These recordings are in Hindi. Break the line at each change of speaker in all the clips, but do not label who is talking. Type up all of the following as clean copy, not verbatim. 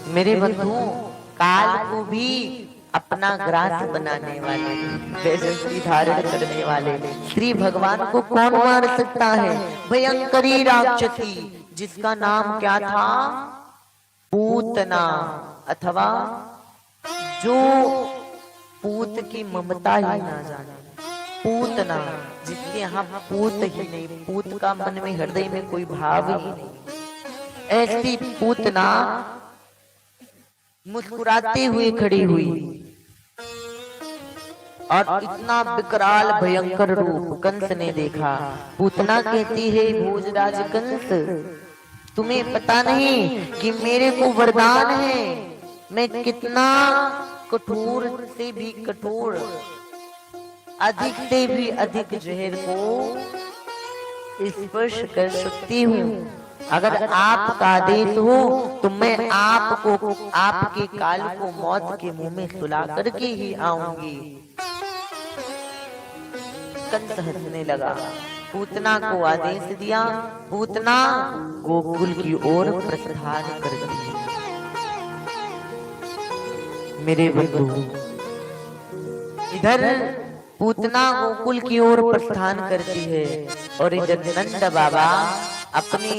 मेरे बंधु, काल को भी अपना ग्रास बनाने वाले, वेशभूषा धारण करने वाले श्री भगवान को कौन मार सकता है? भयंकरी राक्षसी जिसका नाम क्या था? पूतना, अथवा जो पूत की ममता ही ना जाने, पूतना, जिसके यहाँ पूत ही नहीं, पूत का मन में हृदय में कोई भाव ही नहीं, ऐसी पूतना मुस्कुराते हुए खड़ी हुई और इतना विकराल भयंकर रूप कंस ने देखा। पूतना कहती है, भोजराज कंस, तुम्हें पता नहीं कि मेरे को वरदान है, मैं कितना कठोर से भी कठोर, अधिक से भी अधिक जहर को स्पर्श कर सकती हूँ। अगर आपका आदेश हो तो मैं आपको, आपके काल को मौत के मुंह में सुला करके ही आऊंगी। कंस हंसने लगा, पूतना को आदेश दिया। पूतना गोकुल की ओर प्रस्थान करती है। मेरे बंधु, इधर पूतना गोकुल की ओर प्रस्थान करती है और इधर नंद बाबा अपने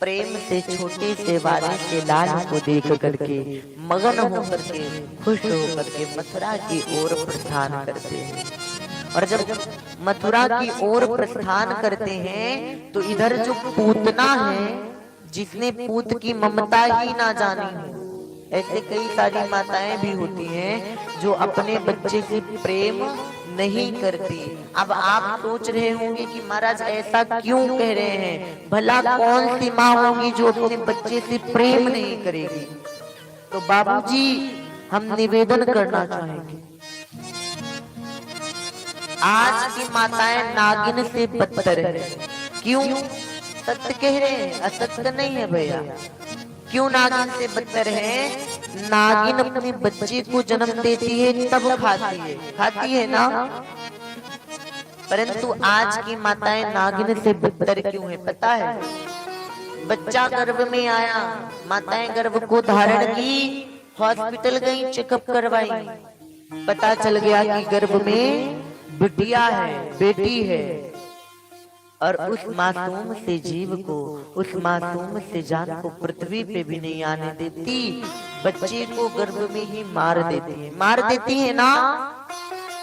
प्रेम से छोटे से बाले के लाल को देख करके मगन होकर के, खुश होकर के मथुरा की ओर प्रस्थान करते हैं। और जब मथुरा की ओर प्रस्थान करते हैं तो इधर जो पूतना है, जिसने पूत की ममता ही ना जानी हो, ऐसे कई सारी माताएं भी होती हैं जो अपने बच्चे से प्रेम नहीं करती। अब आप सोच रहे होंगे कि महाराज ऐसा क्यों कह रहे हैं, भला कौन सी माँ होगी जो अपने बच्चे से प्रेम नहीं करेगी? तो बाबूजी, हम निवेदन करना चाहेंगे, आज की माताएं नागिन से बदतर है। क्यों? सत्य कह रहे हैं, असत्य नहीं है भैया। क्यों नागिन से बदतर है? नागिन अपने बच्चे को जन्म देती है तब खाती है ना, परंतु आज की माताएं नागिन से बदतर क्यों है पता है? बच्चा गर्भ में आया, माताएं गर्भ को धारण की, हॉस्पिटल गई, चेकअप करवाई, पता चल गया कि गर्भ में बिटिया है, बेटी है, और उस मासूम से जीव को, उस मासूम से जान को पृथ्वी पे भी नहीं आने देती, बच्चे को गर्भ में ही मार देती है ना।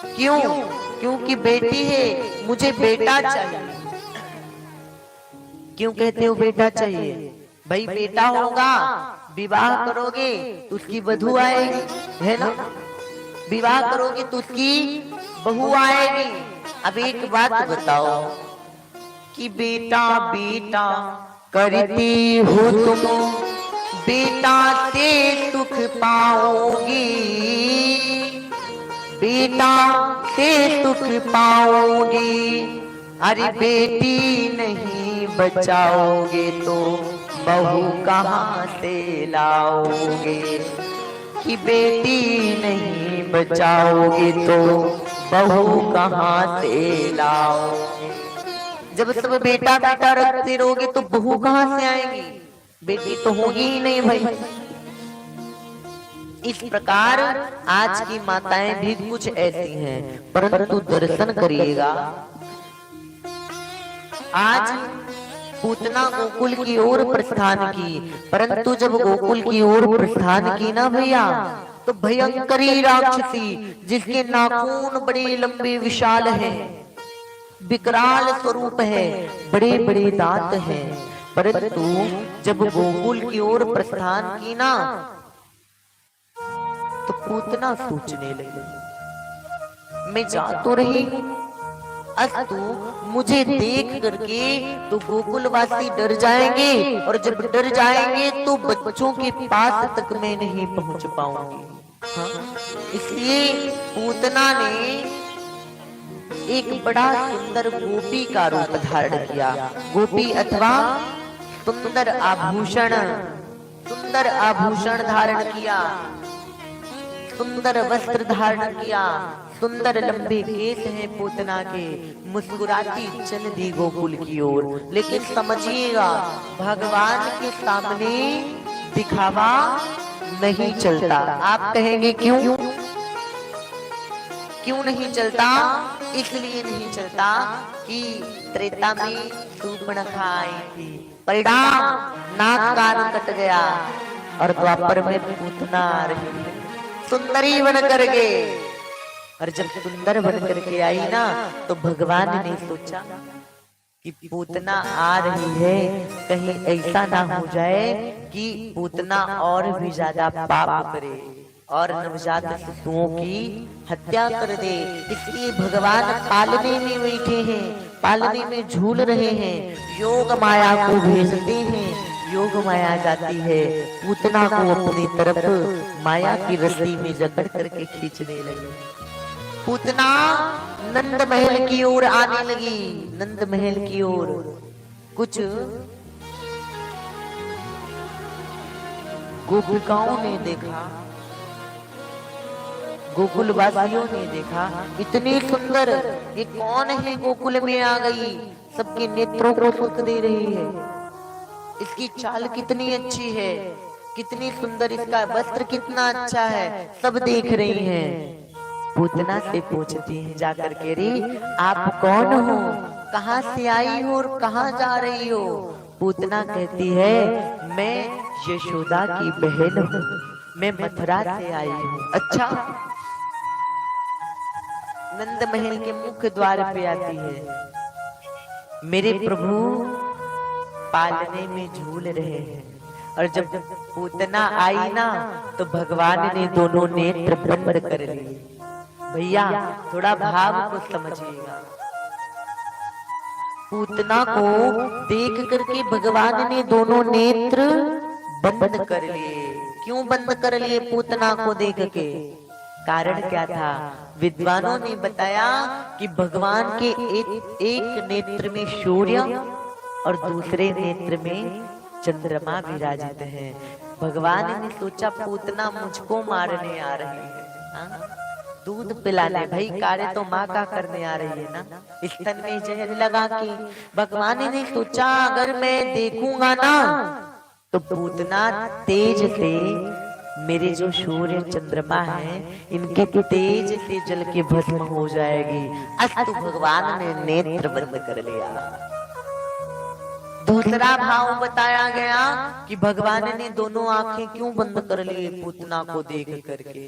क्यों? क्योंकि बेटी है, मुझे बेटा चाहिए। क्यों कहते हो बेटा चाहिए? भाई बेटा होगा, विवाह करोगे तो उसकी वधू आएगी, है ना, विवाह करोगे तो उसकी बहू आएगी। अब एक बात बताओ कि बेटा बेटा करती हो तुम, बेटा से सुख पाओगी, बेटा से सुख पाओगी, अरे बेटी नहीं बचाओगे तो बहू कहाँ से लाओगे, कि बेटी नहीं बचाओगे तो बहू कहाँ से लाओगे। जब सब बेटा बेटा रखते रहोगे तो बहू कहाँ से आएगी? बेटी तो होगी ही नहीं भाई। इस प्रकार आज की माताएं भी कुछ ऐसी हैं, परंतु दर्शन करिएगा, आज पूतना गोकुल की ओर प्रस्थान की, परंतु जब गोकुल की ओर प्रस्थान की ना भैया, तो भयंकरी राक्षसी जिसके नाखून बड़े लंबे विशाल हैं, विकराल स्वरूप है, बड़े बड़े दांत हैं, परंतु जब गोकुल की ओर प्रस्थान की ना, तो पूतना सोचने लगी, मैं जा तो रही हूं, अस्तु मुझे देख करके तो गोकुलवासी डर जाएंगे, और जब डर जाएंगे तो बच्चों के पास तक मैं नहीं पहुंच पाऊंगी। हाँ? इसलिए पूतना ने एक बड़ा सुंदर गोपी का रूप धारण किया। गोपी अथवा सुंदर आभूषण धारण किया, सुंदर वस्त्र धारण किया, सुंदर लंबे केस हैं पूतना के, मुस्कुराती चल दी गोकुल की ओर। लेकिन समझिएगा, भगवान के सामने दिखावा नहीं चलता। आप कहेंगे क्यों? क्यों नहीं चलता? इसलिए नहीं चलता कि त्रेता में शूर्पणखा आई थी, परिणाम नाक कान कट गया, और द्वापर में पूतना आ रही है सुंदरी बन करके। और जब सुंदर बन करके आई ना, तो भगवान ने सोचा कि पूतना आ रही है, कहीं ऐसा ना हो जाए कि पूतना और भी ज्यादा पाप करे और नवजात शिशुओं की हत्या कर दे। इसलिए भगवान पालने में बैठे हैं, पालने में झूल रहे हैं, योग माया को भेजते हैं। योग माया जाती है, पूतना को अपनी तरफ माया की रस्सी में जकड़ करके खींचने लगी। पूतना नंद महल की ओर आने लगी, नंद महल की ओर। कुछ गोपिकाओं ने देखा, गोकुल वासियों ने देखा, इतनी सुंदर, ये कौन है गोकुल में आ गई, सबके नेत्रों को सुख दे रही है, इसकी चाल कितनी अच्छी है, कितनी सुंदर, इसका वस्त्र कितना अच्छा है, सब देख रही हैं। पूतना से पूछती है जाकर के, रे आप कौन हो, कहाँ से आई हो और कहाँ जा रही हो? पूतना कहती है, मैं यशोदा की बहन हूँ, मैं मथुरा से आई हूँ। अच्छा। नंद महल के मुख्य द्वार पे आती है, मेरे प्रभु पालने में झूल रहे हैं। और जब पूतना आई ना, तो भगवान ने दोनों नेत्र बंद कर लिए। भैया थोड़ा भाव को समझिएगा। पूतना को देख करके भगवान ने दोनों नेत्र बंद कर लिए। क्यों बंद कर लिए पूतना को देख के? कारण क्या था? विद्वानों ने बताया कि भगवान के एक नेत्र में सूर्य और दूसरे नेत्र में चंद्रमा विराजित है। भगवान ने सोचा पूतना मुझको मारने आ रही है, दूध पिलाने, भाई कार्य तो माँ का करने आ रही है ना, स्तन में जहर लगा के। भगवान ने सोचा अगर मैं देखूंगा ना, तो पूतना तेज से मेरे जो सूर्य चंद्रमा है, इनके तेज से जल के भस्म हो जाएगी। अस्तु भगवान ने नेत्र बंद कर लिया। दूसरा भाव बताया गया कि भगवान ने दोनों आंखें क्यों बंद कर लिए पूतना को देख करके?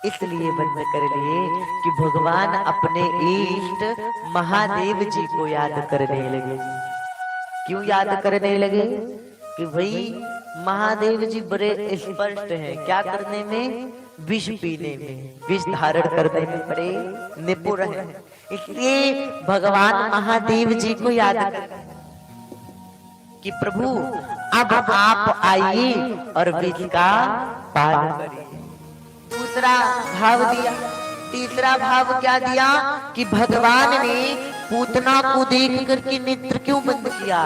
इसलिए बंद कर लिए कि भगवान अपने इष्ट महादेव जी को याद करने लगे। क्यों याद करने लगे? कि भाई महादेव जी बड़े स्पष्ट हैं, क्या करने में? विष पीने में, विष धारण करने में बड़े निपुण हैं। इसलिए भगवान महादेव जी को याद कर कि प्रभु अब आप आइए और विष का पान करिए। दूसरा भाव दिया। तीसरा भाव क्या दिया? कि भगवान ने पूतना को देख करके नेत्र क्यों बंद किया?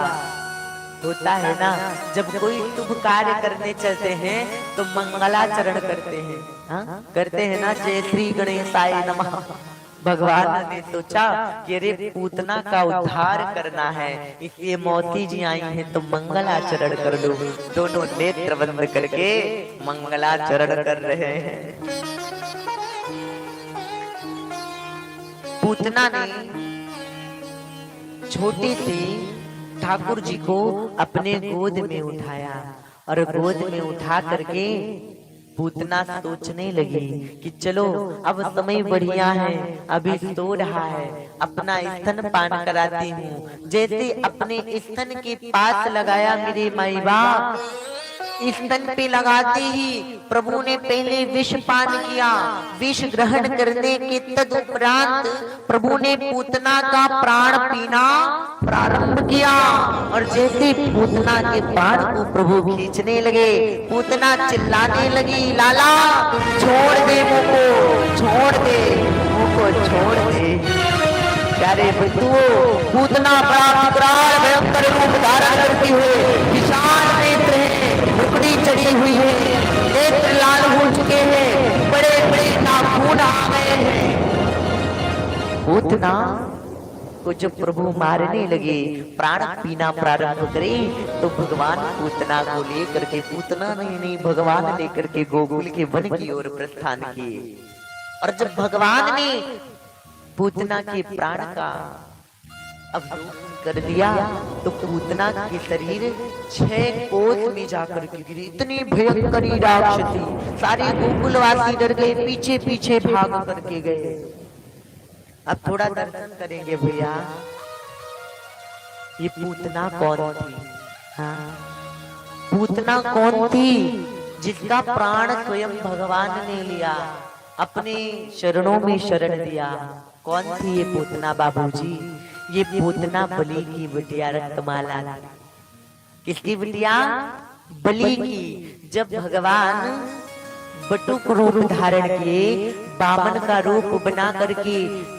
होता है ना, जब कोई शुभ कार्य करने चलते हैं तो मंगलाचरण करते हैं, करते हैं ना, जय श्री गणेशाय नमः। भगवान ने सोचा कि अरे पूतना का उद्धार करना है, इसलिए मौसी जी आई हैं तो मंगलाचरण कर दो। दोनों नेत्र बंद करके मंगलाचरण कर रहे हैं। पूतना ने छोटे से ठाकुर जी को अपने गोद में उठाया और गोद में उठा करके पूतना सोचने लगी कि चलो अब समय बढ़िया है, अभी सो रहा है, अपना स्तन पान कराती हूँ। जैसे अपने स्तन के पास लगाया मेरे माई बाप, स्तन पे लगाते ही प्रभु ने पहले विष पान किया। विष ग्रहण करने के तदुपरांत प्रभु ने पूतना का प्राण पीना प्रारंभ किया। और जैसे पूतना के प्राण को प्रभु खींचने लगे, पूतना चिल्लाने लगी, लाला छोड़ दे मुझको, छोड़ दे मुझको, छोड़ दे। प्यारे बंधुओं, पूतना बड़ा विकराल भयंकर रूप धारण करती हुई विशाल नेत्र है, मुकड़ी चढ़ी हुई है, नेत्र लाल हो चुके हैं, बड़े बड़े नाखून आ गए हैं। पूतना को जब प्रभु मारने लगे, प्राण पीना प्रारंभ करे, तो भगवान पूतना को लेकर के, पूतना नहीं भगवान लेकर के गोकुल के वन की ओर प्रस्थान किए। और जब भगवान ने पूतना के प्राण का अवलोकन कर दिया तो पूतना के शरीर 6 कोस में जाकर के गिरी। इतनी भयंकर राक्षसी, सारे गोकुलवासी डर गए, पीछे पीछे भाग करके गए। अब थोड़ा दर्शन करेंगे भैया, ये पूतना कौन थी? हाँ, पूतना कौन थी जिसका प्राण स्वयं भगवान ने लिया, अपने चरणों में शरण दिया? कौन थी ये पूतना बाबूजी? ये पूतना बलि की बिटिया रत्तमाला। किसकी बिटिया? बलि की। जब भगवान बटुक रूप धारण किए, बामन का रूप बना करके,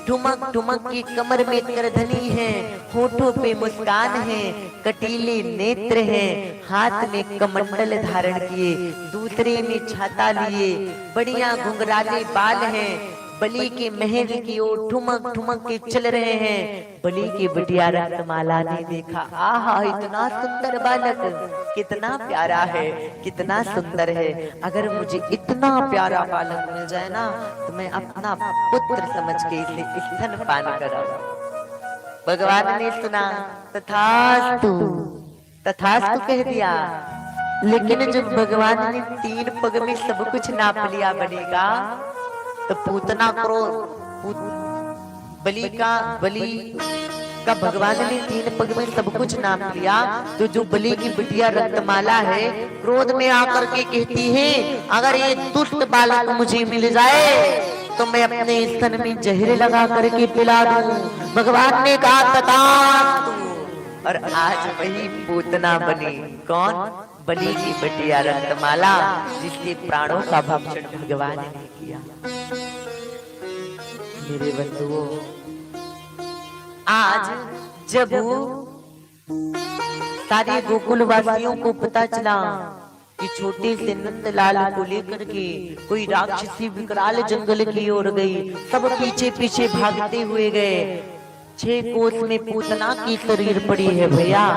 ठुमक ठुमक की कमर में करधनी है, होठों पे मुस्कान है, कटीले नेत्र हैं, हाथ में कमंडल धारण किए, दूसरे में छाता लिए, बढ़िया घुंघराले बाल हैं, बलि के महल की ओर ठुमक ठुमक के चल रहे हैं। बलि की बिटिया रत्तमाला ने देखा, आहा इतना सुंदर बालक, कितना प्यारा है, कितना सुंदर है। अगर मुझे इतना प्यारा बालक मिल जाए ना, तो मैं अपना पुत्र समझ के इसे स्तनपान कराऊं। भगवान ने सुना, तथास्तु, तथास्तु कह दिया। लेकिन जब भगवान ने 3 पग में सब कुछ नाप लिया बनेगा, तो पूतना क्रोध, बलि का भगवान ने 3 पग में सब कुछ नाप लिया। तो जो बलि की बिटिया रत्तमाला है, क्रोध में आकर के कहती है, अगर ये दुष्ट बालक मुझे मिल जाए तो मैं अपने स्तन में जहर लगा करके पिला दूं। भगवान ने कहा तथास्तु। और आज वही पूतना बनी। कौन? बलि की बिटिया रत्तमाला, जिसके प्राणों का भक्षण भगवान ने किया। मेरे बंधुओं, आज जब सारे गोकुलवासियों को पता चला कि छोटे से नंदलाल को लेकर के कोई राक्षसी विकराल जंगल की ओर गई, सब पीछे पीछे भागते हुए गए। 6 कोस में पूतना की शरीर पड़ी है भैया।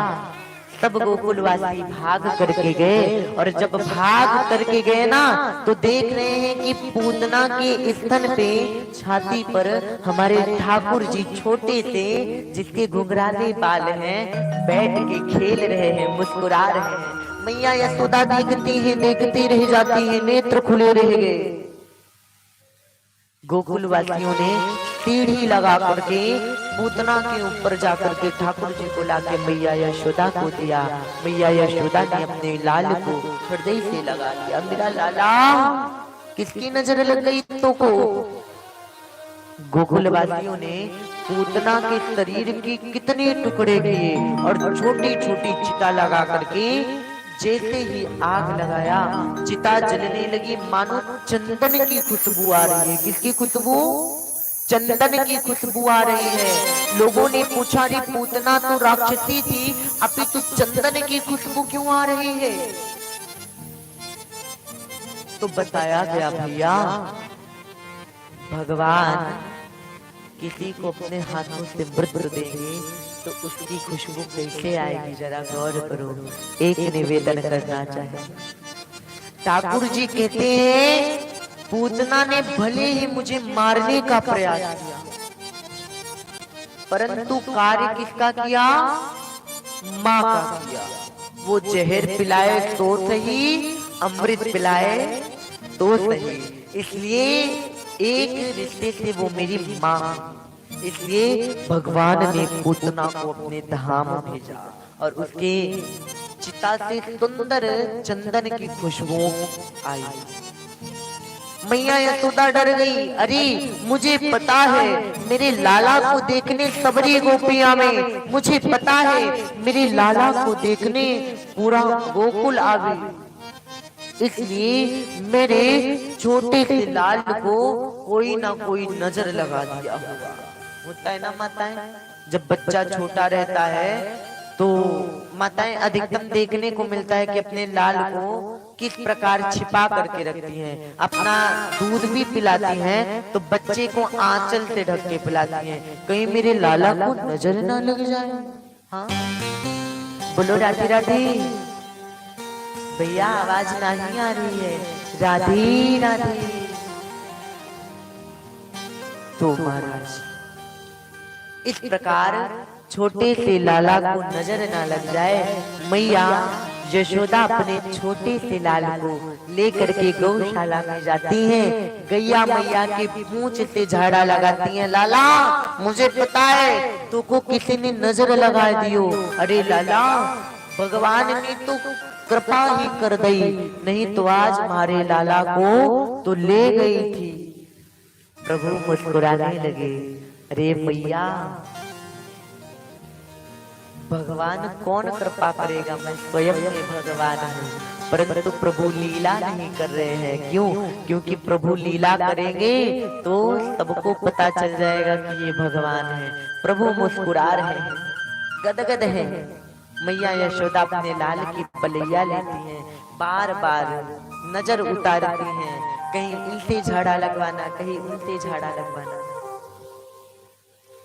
सब गोकुलवासी भाग करके गए, और जब भाग करके गए ना, तो देख रहे हैं कि पूतना के स्तन पे, छाती पर हमारे ठाकुर जी छोटे से, जिसके घुंघराले बाल हैं, बैठ के खेल रहे हैं, मुस्कुरा रहे हैं। मैया यशोदा देखती हैं, देखती रह जाती हैं, नेत्र खुले रह गए। गोकुलवासियों ने सीढ़ी लगा करके पूतना के ऊपर जाकर के ठाकुर जी को लाके मैया यशोदा को दिया। मैया यशोदा ने अपने लाल को हृदय से लगा दिया। मेरा लाला, किसकी नजर लग गई तो को? गोकुलवासियों ने पूतना के शरीर के कितने टुकड़े किए और छोटी छोटी चिता लगा करके, जैसे ही आग लगाया, चिता जलने लगी, मानो चंदन की खुशबू आ रही है। किसकी खुशबू? चंदन की खुशबू आ रही है। लोगों ने पूछा, रे पूतना तो राक्षसी थी, अभी तो चंदन की खुशबू क्यों आ रही है? तो बताया गया भैया, भगवान किसी को अपने हाथों से मृत्यु देंगे तो उसकी खुशबू कैसे आएगी, जरा गौर करो। एक निवेदन करना चाहे, ठाकुर जी कहते हैं, पूतना ने भले ही मुझे मारने का प्रयास किया, परंतु कार्य किसका किया? माँ का किया। वो जहर पिलाए तो सही, अमृत पिलाए तो सही, इसलिए एक रिश्ते से वो मेरी माँ, इसलिए भगवान ने पूतना को अपने धाम भेजा और उसके चिता से सुंदर चंदन की खुशबू आई। मैया यशोदा डर गई, अरे मुझे पता है मेरे लाला को देखने सबरी गोपियां में, मुझे पता है मेरे लाला को देखने पूरा गोकुल आ गई, इसलिए मेरे छोटे से लाल को कोई ना कोई नजर लगा दिया होगा। होता है ना माताएं, जब बच्चा छोटा रहता है तो माताएं अधिकतम देखने को मिलता है कि अपने लाल को किस प्रकार छिपा करके रखती हैं। अपना दूध भी पिलाती हैं तो बच्चे को आंचल से ढक के पिलाती हैं, कहीं मेरे लाला को नजर ना लग जाए। हाँ बोलो राधे राधे। भैया आवाज नहीं आ रही है। राधे राधे। तो महाराज इस प्रकार छोटे से लाला को नजर ना लग जाए, मैया यशोदा अपने छोटे से लाल को लेकर के गौशाला में जाती हैं। गैया मैया के पूंछ से झाड़ा लगाती हैं। लाला मुझे पता है तुमको किसी ने नजर लगा दियो। अरे लाला भगवान ने तो कृपा ही कर दी, नहीं तो आज हमारे लाला को तो ले गई थी। प्रभु मुस्कुराने लगे। अरे मैया भगवान कौन कृपा करेगा, मैं स्वयं में भगवान हूँ, परंतु प्रभु लीला नहीं कर रहे हैं। क्यों? क्योंकि प्रभु लीला करेंगे तो सबको पता चल जाएगा कि ये भगवान है। प्रभु मुस्कुरा रहे हैं, गदगद है। मैया यशोदा अपने लाल की पलैया लेती हैं, बार बार नजर उतारती हैं, कहीं उल्टे झाड़ा लगवाना, कहीं उल्टे झाड़ा लगवाना।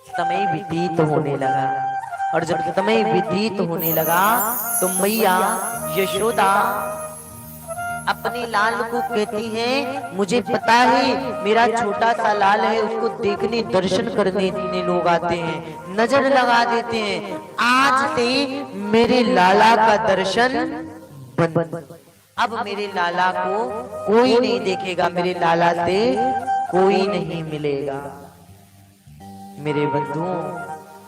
समय व्यतीत होने लगा, और जब समय व्यतीत होने लगा तो मैया यशोदा अपने लाल को कहती है, मुझे पता है मेरा छोटा सा लाल है, उसको देखने दर्शन करने लोग आते हैं, नजर लगा देते हैं। आज से मेरे लाला का दर्शन बंद। अब मेरे लाला को कोई नहीं देखेगा, मेरे लाला से कोई नहीं मिलेगा। मेरे बंधुओं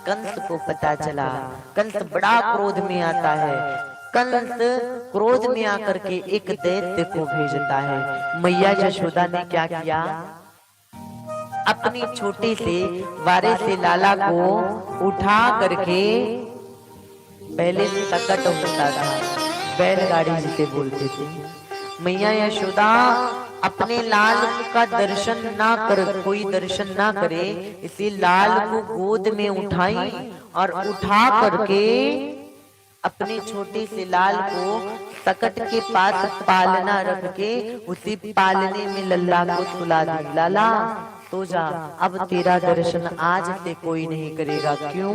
कंस को पता चला। कंस बड़ा क्रोध में आता है। कंस क्रोध में आकर के एक दैत्य को भेजता है। मैया यशोदा ने क्या किया, अपनी छोटे से वारे से लाला को उठा करके, पहले सकट होता था, बैलगाड़ी जिसे बोलते थे, मैया यशोदा अपने लाल का दर्शन ना कर, कोई दर्शन ना करे, इसी लाल को गोद में उठाई और उठा करके अपने छोटे से लाल को सकट के पास पालना रख के उसी पालने में लल्ला को सुला दी। लाला तो जा, अब तेरा दर्शन आज से कोई नहीं करेगा। क्यों?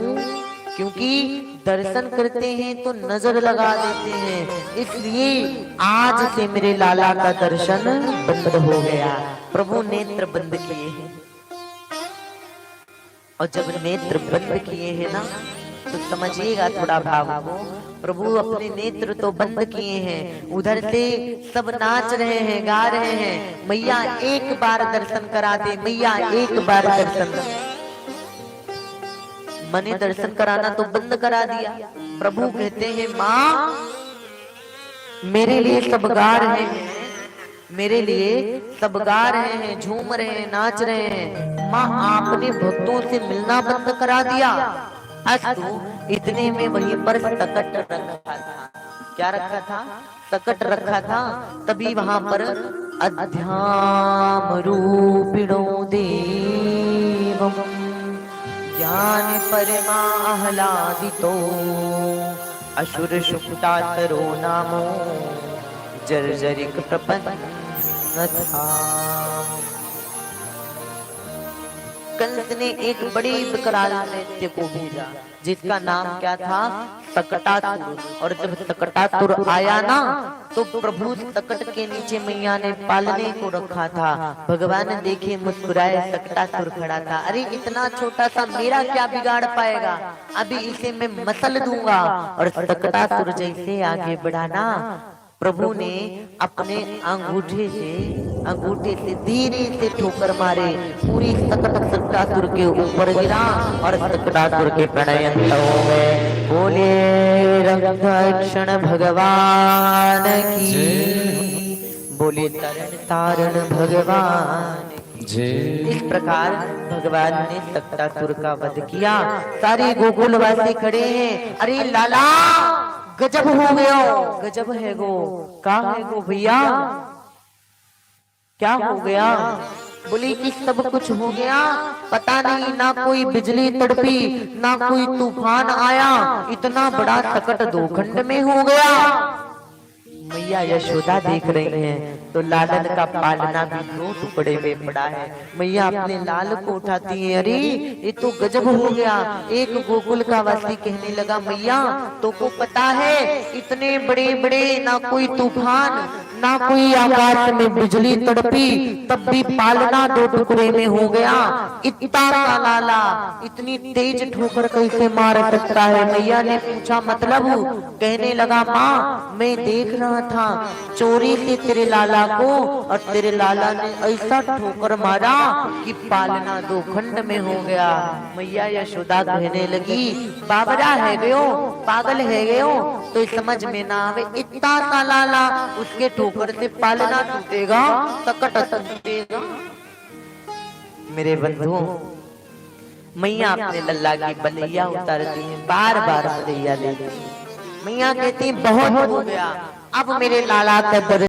क्योंकि दर्शन करते हैं तो नजर लगा देते हैं, इसलिए आज से मेरे लाला का दर्शन बंद हो गया। प्रभु नेत्र बंद किए हैं, और जब नेत्र बंद किए हैं ना तो समझिएगा थोड़ा भाव को। प्रभु अपने नेत्र तो बंद किए हैं, उधर से सब नाच रहे हैं, गा रहे हैं, मैया एक बार दर्शन करा दे, मैया एक बार दर्शन। मैंने दर्शन कराना तो बंद करा दिया। प्रभु कहते हैं, माँ मेरे लिए सब गा रहे हैं, मेरे लिए सब गा रहे हैं, झूम रहे हैं, नाच रहे हैं, माँ आपने भक्तों से मिलना बंद करा दिया। अस्तु, इतने में वहीं पर सकट रखा था। क्या रखा था? सकट रखा था। तभी वहां पर अध्याम रूपिणो देवम ज्ञान परमाह्लादितो असुर सुक्तातरो नामो जर्जरिक प्रपन्न था। कंस ने एक बड़ी विकराल दैत्य को भेजा जिसका नाम क्या था? सकटासुर। और जब सकटासुर आया ना तो प्रभु सकट के नीचे मैया ने पालने को रखा था। भगवान देखे मुस्कुराए, सकटासुर खड़ा था। अरे इतना छोटा सा मेरा क्या बिगाड़ पाएगा, अभी इसे मैं मसल दूंगा। और सकटासुर जैसे आगे बढ़ा ना, प्रभु ने अपने अंगूठे से धीरे से ठोकर मारे, पूरी सकट सकटासुर के ऊपर गिरा और सकटासुर के प्रणयंतरों में बोले रक्षण भगवान की, बोले तरण तारण भगवान जी। इस प्रकार भगवान ने सकटासुर का वध किया। सारे गोकुलवासी खड़े हैं। अरे लाला गजब हो गया, गजब है गो, का है गो भैया, क्या हो गया? बोली कि सब कुछ हो गया, पता नहीं, ना कोई बिजली तड़पी, ना कोई तूफान आया, इतना बड़ा सकट दो खंड में हो गया। मैया यशोदा देख रही हैं तो लालन का पालना भी दो टुकड़े में पड़ा है। मैया अपने लाल को उठाती है, अरे ये तो गजब हो गया। एक गोकुल का वासी कहने लगा, मैया तो को पता है इतने बड़े बड़े ना कोई तूफान ना कोई आकाश में बिजली तड़पी तब भी पालना दो टुकड़े में हो गया। इतना का लाला इतनी तेज ठोकर कैसे मार सकता है। मैया ने पूछा मतलब? कहने लगा, माँ मैं देख रहा था चोरी से तेरे लाला को और तेरे लाला ने ऐसा ठोकर मारा कि पालना दो खंड में हो गया। मैया यशोदा कहने लगी, बाबरा है गयो, पागल है गयो, तो समझ में ना आवे इतना सा लाला उसके ठोकर से पालना टूटेगा सकट टूटेगा। मेरे बंधुओं, मैया अपने लल्ला की बलैया उतारती है, बार बार बलैया लेती है। मैया कहती बहुत हो गया, अब मेरे लाला का दर्द